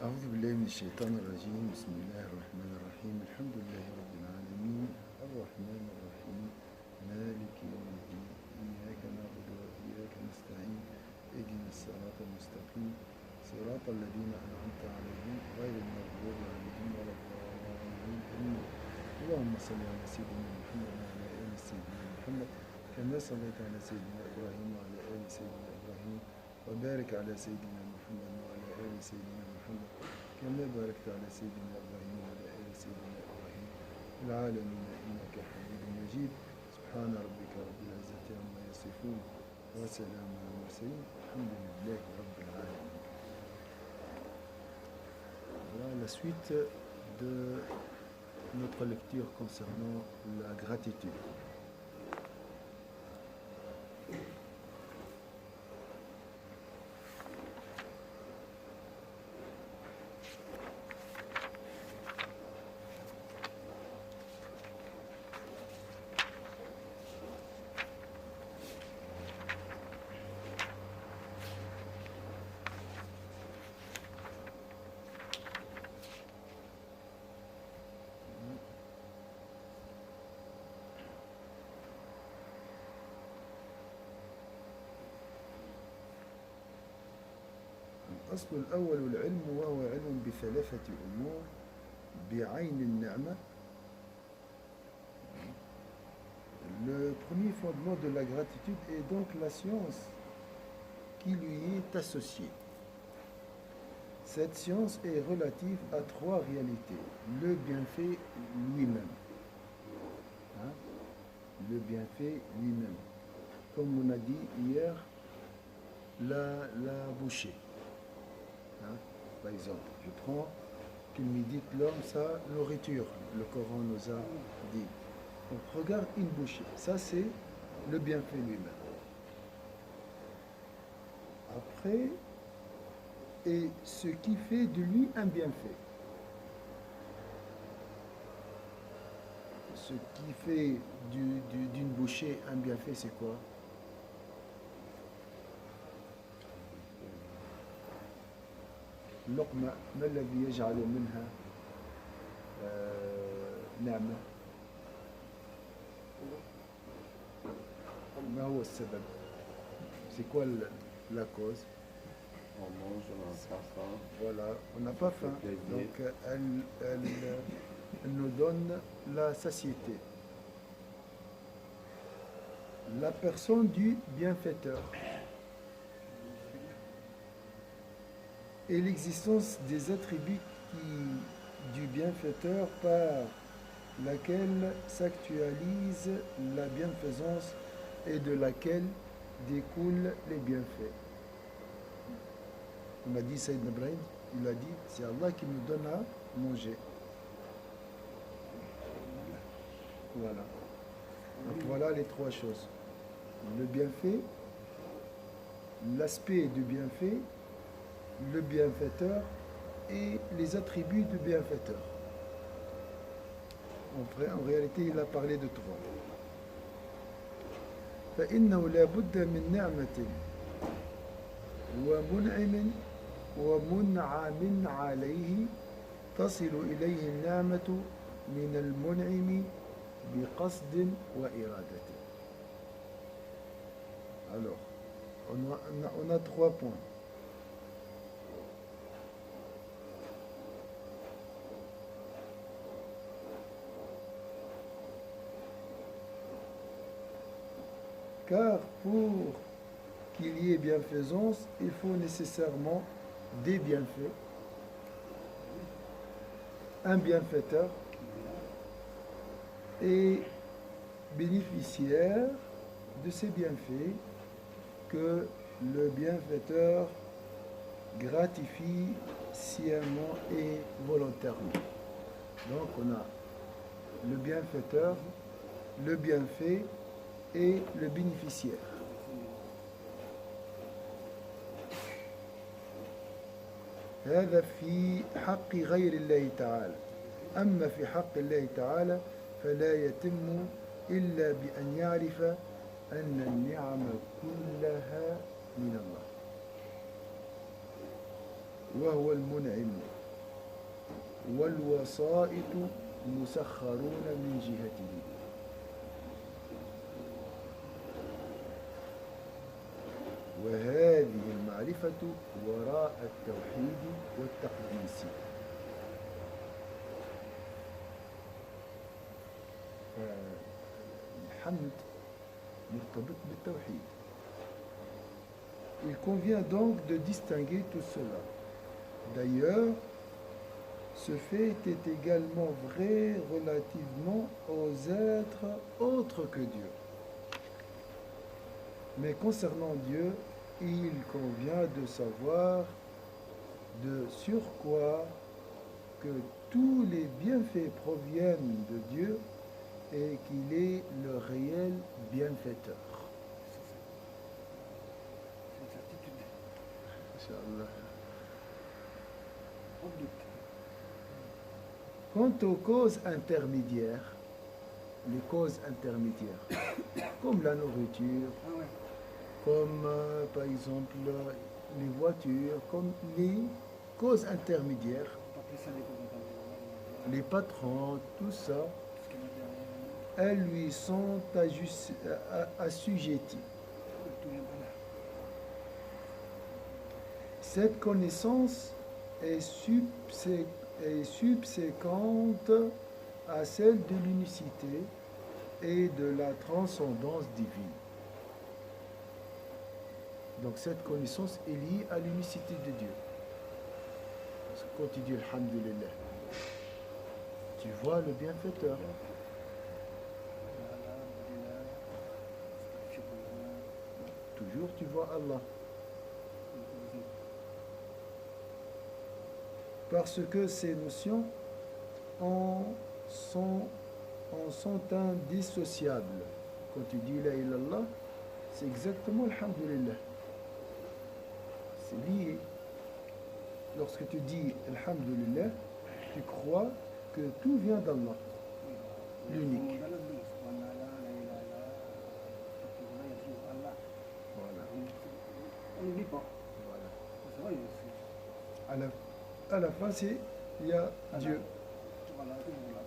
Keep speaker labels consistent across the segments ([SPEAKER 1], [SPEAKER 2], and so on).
[SPEAKER 1] أعوذ بالله من الشيطان الرجيم. بسم الله الرحمن الرحيم. الحمد لله رب العالمين الرحمن الرحيم مالك يوم الدين إياك نعبد وإياك نستعين اهدنا الصراط المستقيم صراط الذين أنعمت عليهم غير المغضوب عليهم ولا الضالين آمين. اللهم صل على سيدنا محمد وعلى آل سيدنا محمد كما صليت على سيدنا إبراهيم وعلى آل سيدنا إبراهيم وبارك على سيدنا محمد وعلى آل سيدنا محمد كما باركت على سيدنا إبراهيم وعلى آل سيدنا إبراهيم في العالمين إنك حميد مجيد. سبحان ربك رب العزة عما يصفون وسلام على المرسلين الحمد لله رب العالمين. Voilà la suite de notre lecture concernant la gratitude. الأصل الأول العلم وهو علم بثلاثة أمور بعين النعمة. Le premier fondement de la gratitude est donc la science qui lui est associée. Cette science est relative à trois réalités. Le bienfait lui-même. Le bienfait lui-même. Comme on a dit hier, la bouchée. Par exemple, je prends qu'il médite l'homme sa nourriture. Le Coran nous a dit. Donc regarde une bouchée. Ça c'est le bienfait lui-même. Après, et ce qui fait de lui un bienfait. Ce qui fait d'une bouchée un bienfait, c'est quoi? اللقمة ما الذي يجعل منها نعمة؟ ما هو السبب؟ C'est quoi la cause?
[SPEAKER 2] On mange, on n'a pas faim.
[SPEAKER 1] Voilà, on n'a pas faim. Donc elle nous donne la satiété. La personne du bienfaiteur. Et l'existence des attributs du bienfaiteur par laquelle s'actualise la bienfaisance et de laquelle découlent les bienfaits. On a dit Sayyidina Ibrahim, il a dit, c'est Allah qui nous donne à manger. Voilà. Donc voilà les trois choses. Le bienfait, l'aspect du bienfait, le bienfaiteur et les attributs du bienfaiteur. En réalité, il a parlé de trois. فإنه لا بد من نعمة ومنعم ومنعم عليه تصل إليه النعمة من المنعم بقصد وإرادة. Alors, on a trois points. Car pour qu'il y ait bienfaisance, il faut nécessairement des bienfaits, un bienfaiteur et bénéficiaire de ces bienfaits que le bienfaiteur gratifie sciemment et volontairement. Donc on a le bienfaiteur, le bienfait et le bénéficiaire. هذا في حق غير الله تعالى. أما في حق الله تعالى فلا يتم إلا بأن يعرف أن النعم كلها من الله. وهو المنعم والوسائط مسخرون من جهته. وهذه المعرفة وراء التوحيد والتقديس. الحمد مرتبط بالتوحيد. Il convient donc de distinguer tout cela. D'ailleurs, ce fait est également vrai relativement aux êtres autres que Dieu. Mais concernant Dieu, il convient de savoir de surcroît que tous les bienfaits proviennent de Dieu et qu'il est le réel bienfaiteur.
[SPEAKER 3] C'est une certitude.
[SPEAKER 1] Inch'Allah.
[SPEAKER 3] On doute.
[SPEAKER 1] Quant aux causes intermédiaires, les causes intermédiaires, comme la nourriture,
[SPEAKER 3] Ah ouais.
[SPEAKER 1] comme par exemple les voitures, comme les causes intermédiaires,
[SPEAKER 3] On peut appeler ça des causes intermédiaires.
[SPEAKER 1] les patrons, tout ça,
[SPEAKER 3] Tout ce qui est matériel,
[SPEAKER 1] elles lui sont assujetties.
[SPEAKER 3] tout vient par là.
[SPEAKER 1] Cette connaissance est subséquente à celle de l'unicité et de la transcendance divine. Donc cette connaissance est liée à l'unicité de Dieu. Parce que quand tu dis Alhamdulillah, tu vois le bienfaiteur. Toujours tu vois Allah. Parce que ces notions en sont indissociables. Quand tu dis La ilaha illallah, c'est exactement Alhamdulillah. C'est lié. Lorsque tu dis Alhamdulillah, tu crois que tout vient d'Allah, l'unique. Voilà.
[SPEAKER 3] On n'oublie pas.
[SPEAKER 1] Voilà.
[SPEAKER 3] C'est vrai,
[SPEAKER 1] À la fin, il y a Dieu.
[SPEAKER 3] voilà, toujours là.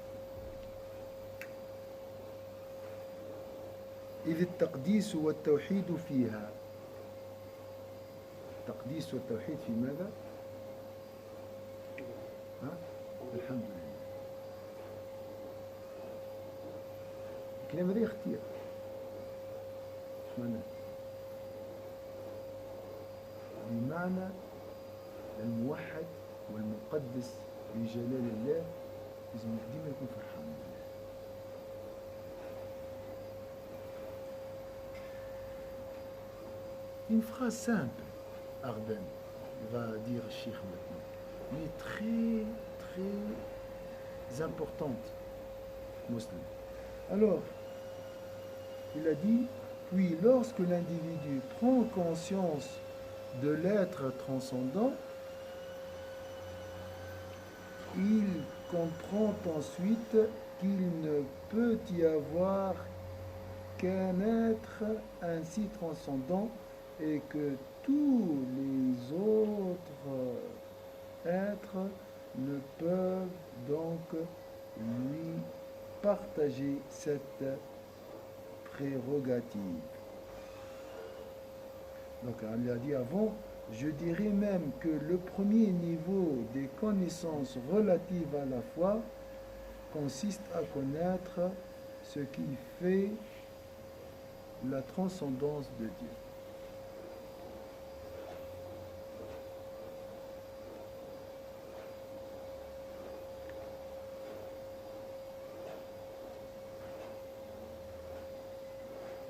[SPEAKER 1] إذ التقديس والتوحيد فيها. التقديس والتوحيد في ماذا؟ ها؟ الحمد لله. الكلام هذا اختيار. ايش معناه؟ بمعنى الموحد والمقدس لجلال الله لازم ديما يكون فرحان. Une phrase simple, Arden, va dire Cheikh maintenant, mais très, très importante, Muslim. Alors, il a dit, puis lorsque l'individu prend conscience de l'être transcendant, il comprend ensuite qu'il ne peut y avoir qu'un être ainsi transcendant et que tous les autres êtres ne peuvent donc lui partager cette prérogative. Donc, on l'a dit avant, je dirais même que le premier niveau des connaissances relatives à la foi consiste à connaître ce qui fait la transcendance de Dieu.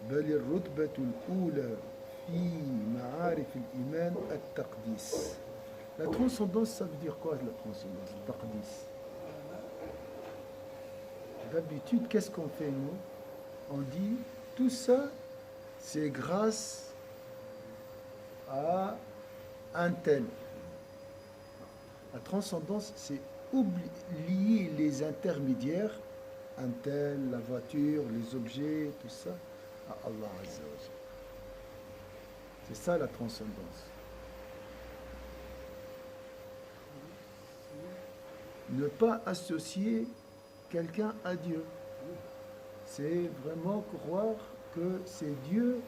[SPEAKER 1] بل الرتبة الأولى في معارف الإيمان التقديس. La transcendance, ça veut dire quoi la transcendance? Taqdis. D'habitude, qu'est-ce qu'on fait nous? On dit tout ça, c'est grâce à un tel. La transcendance, c'est oublier les intermédiaires, un tel, la voiture, les objets, tout ça, à Allah Azza wa Jalla. C'est ça la transcendance. ne pas associer quelqu'un à Dieu. C'est vraiment croire que c'est Dieu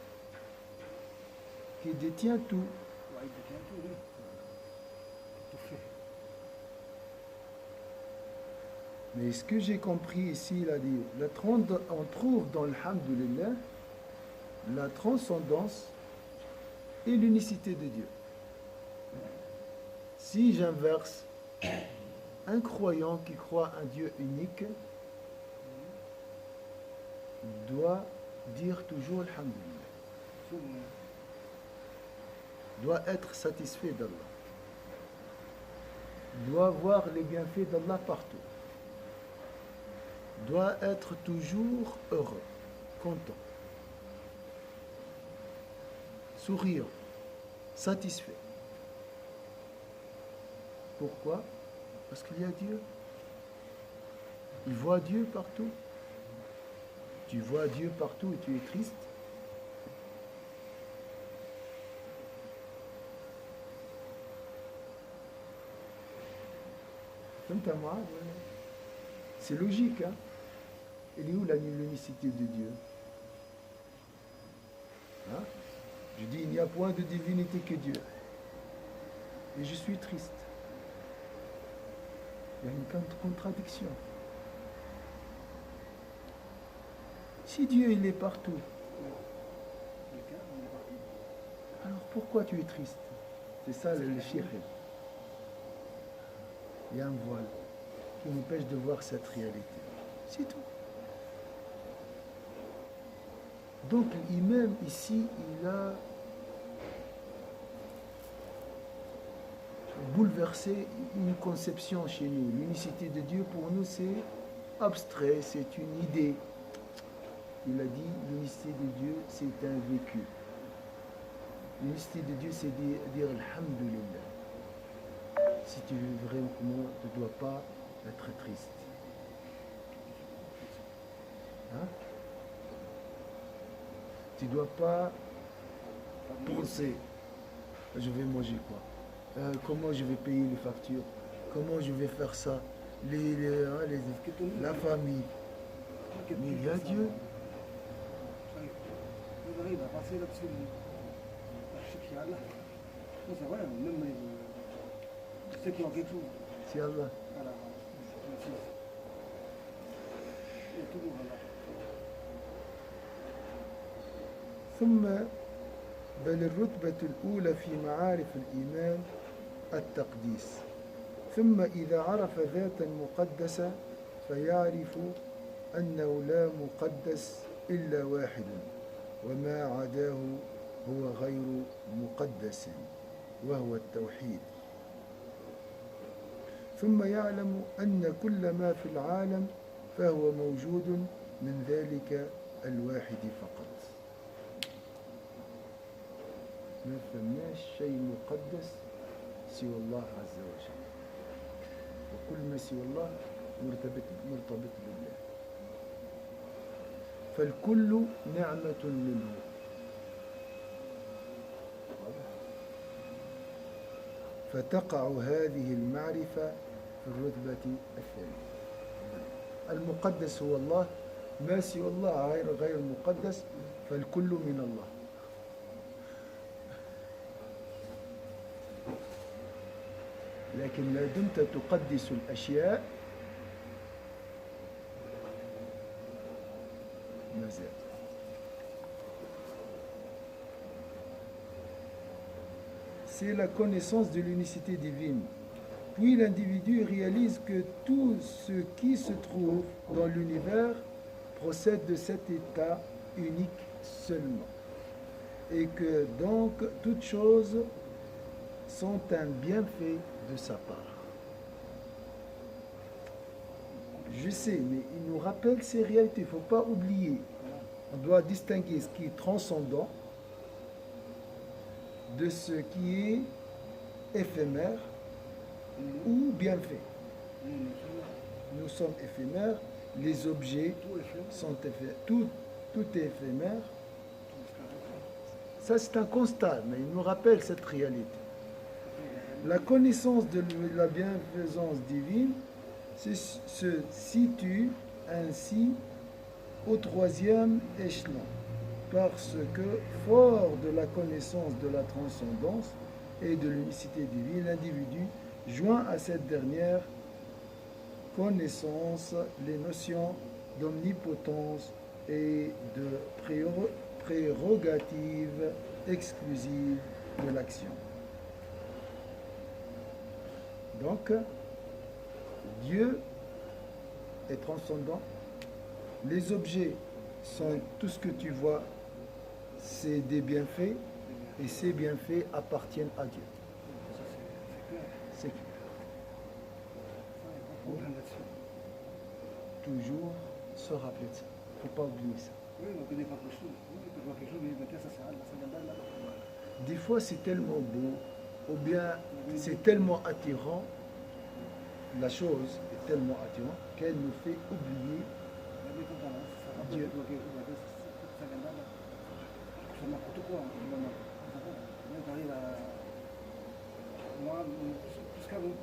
[SPEAKER 1] qui détient tout.
[SPEAKER 3] Ouais, il détient tout, oui. Tout fait.
[SPEAKER 1] Mais ce que j'ai compris ici, il a dit, on trouve dans l'Alhamdulillah la transcendance et l'unicité de Dieu. Si j'inverse, un croyant qui croit un Dieu unique doit dire toujours Alhamdulillah,
[SPEAKER 3] Souvent,
[SPEAKER 1] doit être satisfait d'Allah, doit voir les bienfaits d'Allah partout, doit être toujours heureux, content, souriant, satisfait. Pourquoi? Parce qu'il y a Dieu. Il voit Dieu partout. Tu vois Dieu partout et tu es triste. C'est logique, hein? Elle est où l'unicité de Dieu? Hein? Je dis, il n'y a point de divinité que Dieu. Et je suis triste. Il y a une contradiction. Si Dieu, il est partout,
[SPEAKER 3] quelqu'un, on est parti.
[SPEAKER 1] alors pourquoi tu es triste? C'est ça le shirk. Il y a un voile qui nous empêche de voir cette réalité. C'est tout. Donc l'imam ici, il a bouleversé une conception chez nous. L'unicité de Dieu, pour nous, c'est abstrait, c'est une idée. Il a dit, l'unicité de Dieu, c'est un vécu. L'unicité de Dieu, c'est dire Alhamdulillah. Si tu veux vraiment, tu ne dois pas être triste. Hein? Tu ne dois pas penser, je vais manger quoi? Comment je vais payer les factures? Comment je vais faire ça? La famille. Mais il y a Dieu.
[SPEAKER 3] Vous arrivez à passer là-dessus. Je sais qu'il y a là. Non, c'est vrai, même ceux qui ont quelque chose.
[SPEAKER 1] C'est Allah.
[SPEAKER 3] Voilà. Il y a toujours Allah.
[SPEAKER 1] ثم بل الرتبة الأولى في معارف الإيمان التقديس ثم إذا عرف ذاتا مقدسة فيعرف أنه لا مقدس إلا واحد وما عداه هو غير مقدس وهو التوحيد ثم يعلم أن كل ما في العالم فهو موجود من ذلك الواحد فقط ما فماش شيء مقدس سوى الله عز وجل وكل ما سوى الله مرتبط بالله فالكل نعمة منه فتقع هذه المعرفة في الرتبة الثانية المقدس هو الله ما سوى الله غير المقدس فالكل من الله لكن ما دمت تقدس الأشياء ما زال c'est la connaissance de l'unicité divine. Puis l'individu réalise que tout ce qui se trouve dans l'univers procède de cet état unique seulement. Et que donc toutes choses sont un bienfait de sa part. Je sais, mais il nous rappelle ces réalités, il ne faut pas oublier. On doit distinguer ce qui est transcendant de ce qui est éphémère ou bienfait. Nous sommes éphémères, les objets sont éphémères, tout est éphémère. Ça c'est un constat, mais il nous rappelle cette réalité. La connaissance de la bienfaisance divine se situe ainsi au troisième échelon, parce que, fort de la connaissance de la transcendance et de l'unicité divine, l'individu joint à cette dernière connaissance les notions d'omnipotence et de prérogative exclusive de l'action. Donc, Dieu est transcendant. Les objets sont tout ce que tu vois, c'est des bienfaits, et ces bienfaits appartiennent à Dieu.
[SPEAKER 3] Ça, c'est clair.
[SPEAKER 1] C'est clair.
[SPEAKER 3] Ça, il n'y a pas de problème là-dessus.
[SPEAKER 1] Toujours se rappeler de ça. Il ne faut pas oublier ça.
[SPEAKER 3] Oui, on connaît pas quelque chose. Oui, on voit quelque chose, mais maintenant, ça, c'est Allah, ça vient d'Allah.
[SPEAKER 1] Des fois, c'est tellement beau, ou bien c'est tellement attirant, la chose est tellement attirante qu'elle nous fait oublier
[SPEAKER 3] La vie est Allah, ça rappelle
[SPEAKER 1] Dieu.
[SPEAKER 3] quelque chose, ça vient d'Allah. C'est n'importe quoi, finalement. Même quand il a... Moi, plus qu'avant.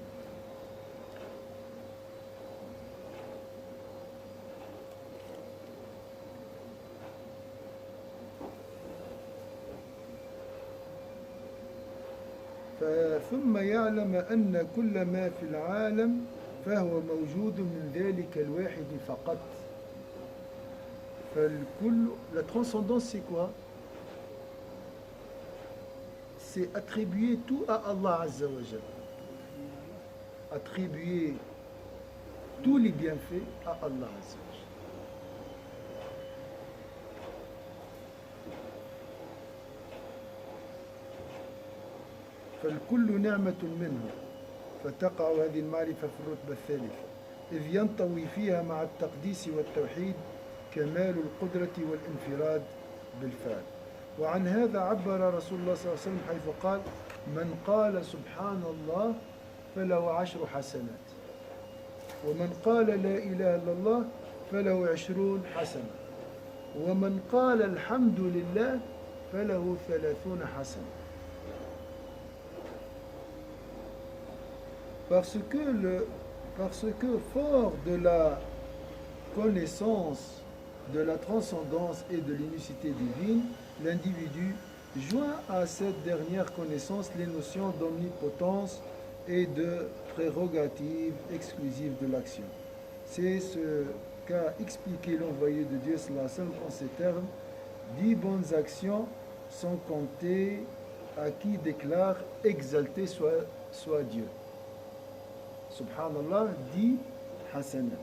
[SPEAKER 1] ثم يعلم أن كل ما في العالم فهو موجود من ذلك الواحد فقط. La transcendance, c'est quoi? C'est attribuer tout à Allah Azza wa Jal. Attribuer tous les bienfaits à Allah Azza wa Jal. فالكل نعمة منه فتقع هذه المعرفة في الرتبة الثالثة إذ ينطوي فيها مع التقديس والتوحيد كمال القدرة والانفراد بالفعل. وعن هذا عبر رسول الله صلى الله عليه وسلم حيث قال: من قال سبحان الله فله 10 حسنات، ومن قال لا إله إلا الله فله 20 حسنة، ومن قال الحمد لله فله 30 حسنة. Parce que fort de la connaissance de la transcendance et de l'unicité divine, l'individu joint à cette dernière connaissance les notions d'omnipotence et de prérogative exclusive de l'action. C'est ce qu'a expliqué l'envoyé de Dieu sallallahu alayhi wa sallam en ces termes: 10 bonnes actions sont comptées à qui déclare exalté soit Dieu. Subhanallah, 10 hasanat.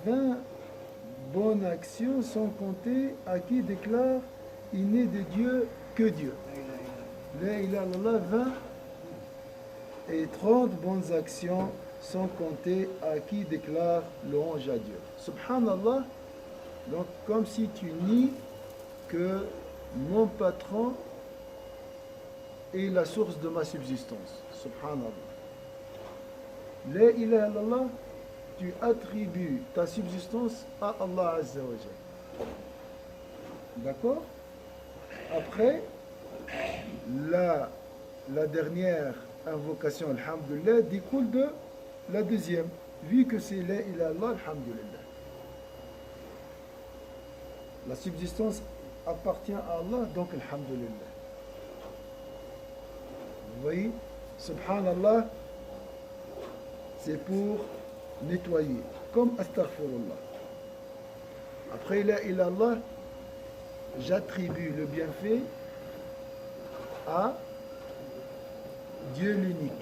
[SPEAKER 1] 20 bonnes actions sont comptées à qui déclare il n'est de Dieu que Dieu. La ilaha illallah, 20 et 30 bonnes actions sont comptées à qui déclare louange à Dieu. Subhanallah, donc comme si tu nies que mon patron est la source de ma subsistance. Subhanallah. La ilaha illallah, tu attribues ta subsistance à Allah Azza wa Jal. D'accord? Après, la dernière invocation, alhamdulillah, découle de la deuxième, vu que c'est la ilaha illallah, alhamdulillah. La subsistance appartient à Allah, donc alhamdulillah. Vous voyez? Subhanallah, c'est pour nettoyer, comme astaghfirullah. Après la ilaha illallah, j'attribue le bienfait à Dieu l'unique.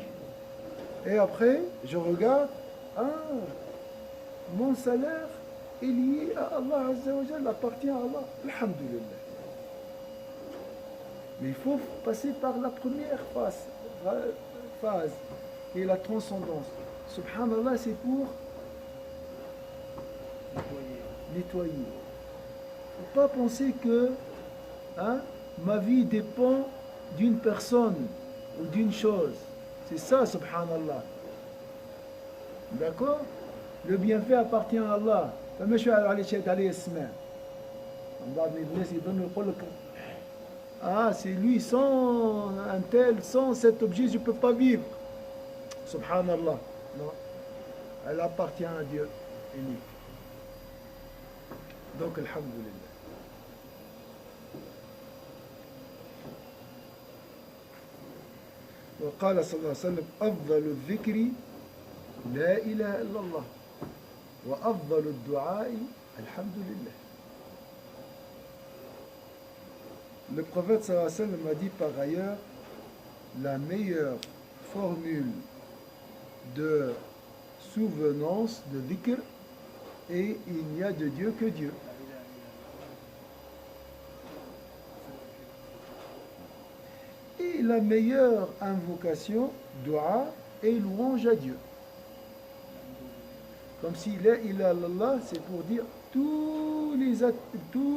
[SPEAKER 1] Et après, je regarde, mon salaire est lié à Allah Azza wa Jal, appartient à Allah. Alhamdulillah. Mais il faut passer par la première phase, qui est la transcendance. Subhanallah, c'est pour nettoyer. Il ne faut pas penser que ma vie dépend d'une personne ou d'une chose. C'est ça, subhanallah. D'accord? Le bienfait appartient à Allah. C'est lui, sans un tel, sans cet objet, je ne peux pas vivre. Subhanallah. Non. elle appartient à Dieu unique. Donc, alhamdulillah. وقال صلى الله عليه وسلم أفضل الذكر لا إله إلا الله وأفضل الدعاء الحمد لله. Le prophète sallallahu alayhi wa sallam a dit par ailleurs, la meilleure formule de souvenance, de dhikr, et il n'y a de Dieu que Dieu. Et la meilleure invocation, dua, est louange à Dieu. Comme si la ilaha illallah, c'est pour dire tous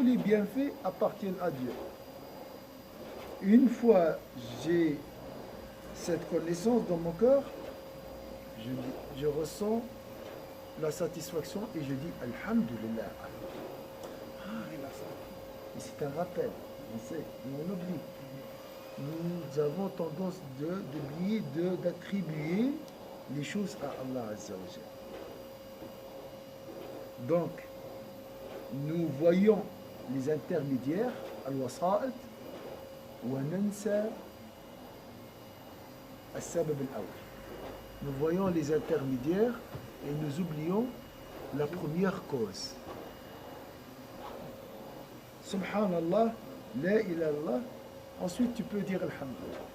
[SPEAKER 1] les bienfaits appartiennent à Dieu. Une fois j'ai cette connaissance dans mon cœur, je ressens la satisfaction et je dis Alhamdulillah. Et c'est un rappel, on sait, mais on oublie. Nous avons tendance d'oublier d'attribuer les choses à Allah Azza wa Jalla. Donc, nous voyons les intermédiaires, al-wasa'id, wa nansa al-sabab al-awwal. Nous voyons les intermédiaires et nous oublions la première cause. Subhanallah, la ilaha illallah. Ensuite, tu peux dire alhamdulillah.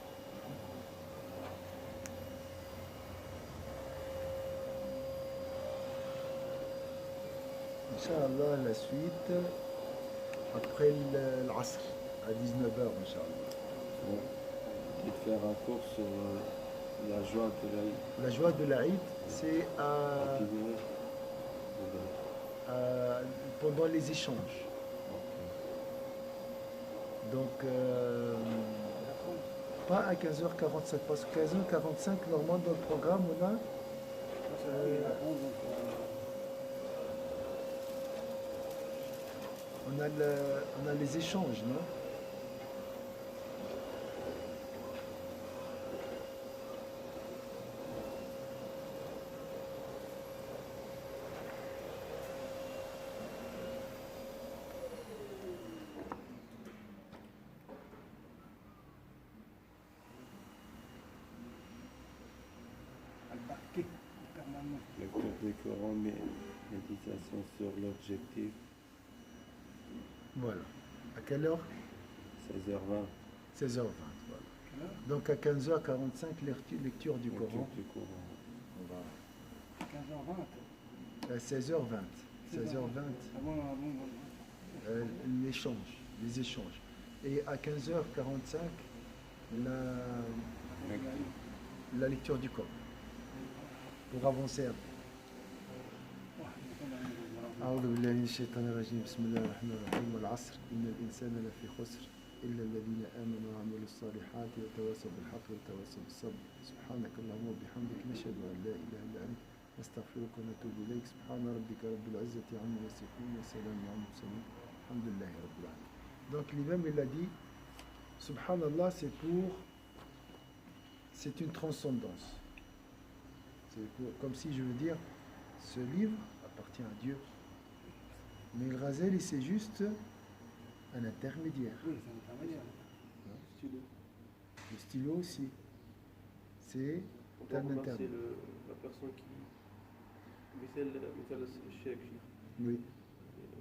[SPEAKER 1] Inch'Allah, la suite après l'Asr, à 19h, Inch'Allah.
[SPEAKER 2] Bon. Et de faire un cours sur la joie de l'Aïd.
[SPEAKER 1] La joie de l'Aïd, c'est pendant les échanges. Donc, pas à 15h47, parce que 15h45, normalement dans le programme, on a les échanges, non?
[SPEAKER 2] Lecture du Coran, méditation sur l'objectif.
[SPEAKER 1] Voilà. À quelle heure?
[SPEAKER 2] 16h20.
[SPEAKER 1] 16h20, voilà. Donc à 15h45, lecture du Coran.
[SPEAKER 2] Du Coran.
[SPEAKER 1] On va
[SPEAKER 3] 15h20.
[SPEAKER 1] à 16h20. 16h20, les échanges. Et à 15h45, la lecture du Coran. Pour avancer un peu. أعوذ بالله من الشيطان الرجيم بسم الله الرحمن الرحيم والعصر إن الإنسان لفي خسر إلا الذين آمنوا وعملوا الصالحات وتواصوا بالحق وتواصوا بالصبر سبحانك اللهم وبحمدك نشهد أن لا إله إلا أنت نستغفرك ونتوب إليك سبحان ربك رب العزة عما يصفون وسلام على المرسلين الحمد لله رب العالمين. Donc l'imam il a dit Subhanallah, c'est une transcendance. Comme si je veux dire, ce livre appartient à Dieu. Mais le Ghazali, c'est juste un intermédiaire.
[SPEAKER 3] Oui, c'est un intermédiaire. Stylo.
[SPEAKER 1] Le stylo aussi. C'est
[SPEAKER 4] On doit
[SPEAKER 1] un
[SPEAKER 4] remercier
[SPEAKER 1] intermédiaire.
[SPEAKER 4] la personne qui مثال الشيخ
[SPEAKER 1] Oui.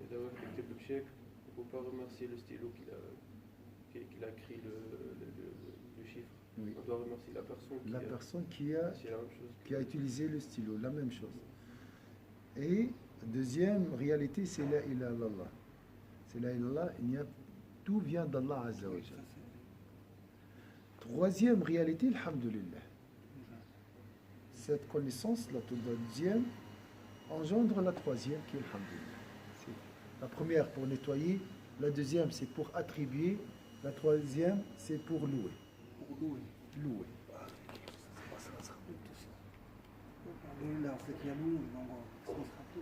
[SPEAKER 4] إذا واحد يكتب لك شيك il ne faut pas remercier le stylo qu'il a écrit le chiffre.
[SPEAKER 1] Oui.
[SPEAKER 4] On doit remercier la personne
[SPEAKER 1] Qui a
[SPEAKER 4] c'est la même chose
[SPEAKER 1] utilisé le stylo, la même chose. Et deuxième réalité, c'est la ilaha illallah. C'est la ilaha illallah, tout vient d'Allah Azza wa Jalla. Troisième réalité, alhamdulillah. Cette connaissance, la deuxième, engendre la troisième qui est alhamdulillah. La première pour nettoyer, la deuxième c'est pour attribuer, la troisième c'est pour louer.
[SPEAKER 3] Pour louer.
[SPEAKER 1] Louer.
[SPEAKER 3] Là, c'est qu'il y a loué, donc ça sera tout.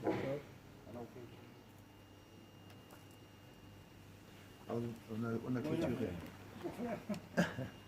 [SPEAKER 1] D'accord.
[SPEAKER 3] Alors,
[SPEAKER 1] On a clôturé.
[SPEAKER 3] on